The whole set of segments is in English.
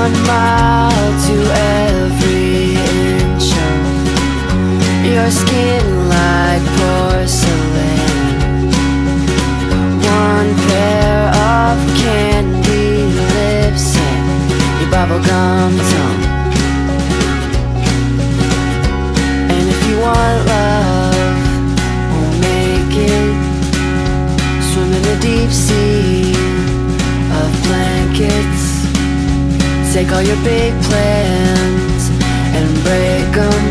1 mile to every inch of your skin like porcelain. 1 pair of candy lips and your bubblegum tongue. And if you want love, we'll make it. Swim in the deep sea of blankets. Take all your big plans and break them.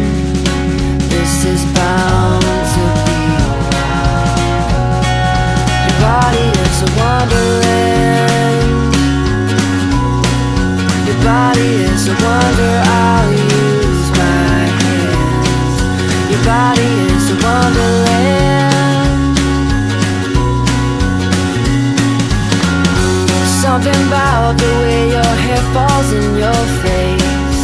This is bound to be alright. Your body is a wonderland. Your body is a wonder, I'll use my hands. Your body is a wonderland. Something about the way your hair falls in your face,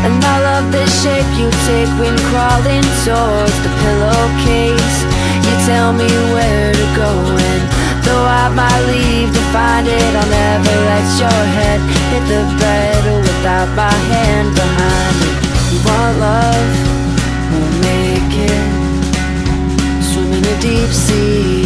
and I love the shape you take when crawling towards the pillowcase. You tell me where to go, and though I might leave to find it, I'll never let your head hit the bed without my hand behind it. You want love, we'll make it. Swim in a deep sea